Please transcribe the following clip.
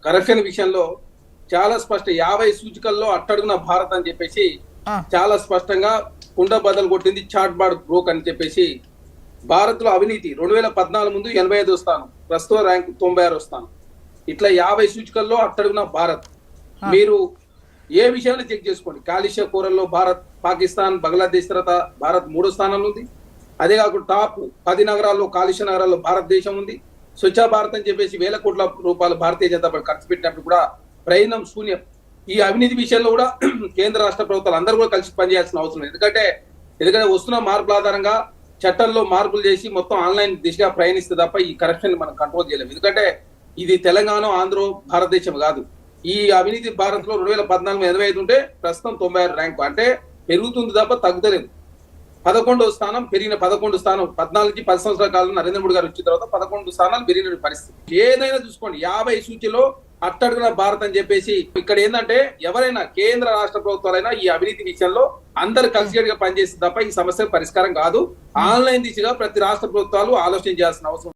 Corruption విషయంలో చాలా స్పష్ట 50 సూచికల్లో అట్టడుగున భారత్ అని చెప్పేసి చాలా స్పష్టంగా కుండ బద్దలు కొట్టింది చాట్ బాడ్ బ్రోక్ అని చెప్పేసి. భారత్ లో అవినీతి 2014 ముందు 85వ స్థానం, ప్రస్తుత ర్యాంకు 96వ స్థానం. ఇట్లా 50 సూచికల్లో అట్టడుగున భారత్. మీరు ఏ విషయాన్ని చెక్ చేసుకోండి, కాలుష్య కూరల్లో భారత్, పాకిస్తాన్, బంగ్లాదేశ్ తర్వాత భారత్ 3వ స్థానంలో ఉంది. అదే కాకుండా టాప్ 10 నగరాల్లో, కాలుష్య నగరాల్లో భారతదేశం ఉంది. స్వచ్ఛ భారత్ అని చెప్పేసి వేల కోట్ల రూపాయలు భారతీయ జనతా పార్టీ ఖర్చు పెట్టినప్పుడు కూడా ప్రయత్నం శూన్యం. ఈ అవినీతి విషయంలో కూడా కేంద్ర రాష్ట్ర ప్రభుత్వాలు అందరూ కూడా కలిసి పనిచేయాల్సిన అవసరం. ఎందుకంటే వస్తున్న మార్పుల ఆధారంగా చట్టంలో మార్పులు చేసి మొత్తం ఆన్లైన్ దిశగా ప్రయాణిస్తే తప్ప ఈ కరప్షన్ మనం కంట్రోల్ చేయలేము. ఎందుకంటే ఇది తెలంగాణ, ఆంధ్ర, భారతదేశం కాదు. ఈ అవినీతి భారత్ లో 2014 85 ఉంటే ప్రస్తుతం 96 ర్యాంకు. అంటే పెరుగుతుంది తప్ప తగ్గుతలేదు. 11వ స్థానం పెరిగిన 11 స్థానం 14 నుంచి 10 సంవత్సరాల కాలంలో నరేంద్ర మోడీ గారు వచ్చిన తర్వాత 11 స్థానాలు పెరిగిన పరిస్థితి. ఏదైనా చూసుకోండి, 50 సూచిలో అట్టడుగున భారత్ అని చెప్పేసి. ఇక్కడ ఏంటంటే ఎవరైనా కేంద్ర రాష్ట్ర ప్రభుత్వాలైనా ఈ అవినీతి విషయంలో అందరు కలిసిగా పనిచేస్తే తప్ప ఈ సమస్య పరిష్కారం కాదు. ఆన్లైన్ దిశగా ప్రతి రాష్ట్ర ప్రభుత్వాలు ఆలోచన చేయాల్సిన అవసరం.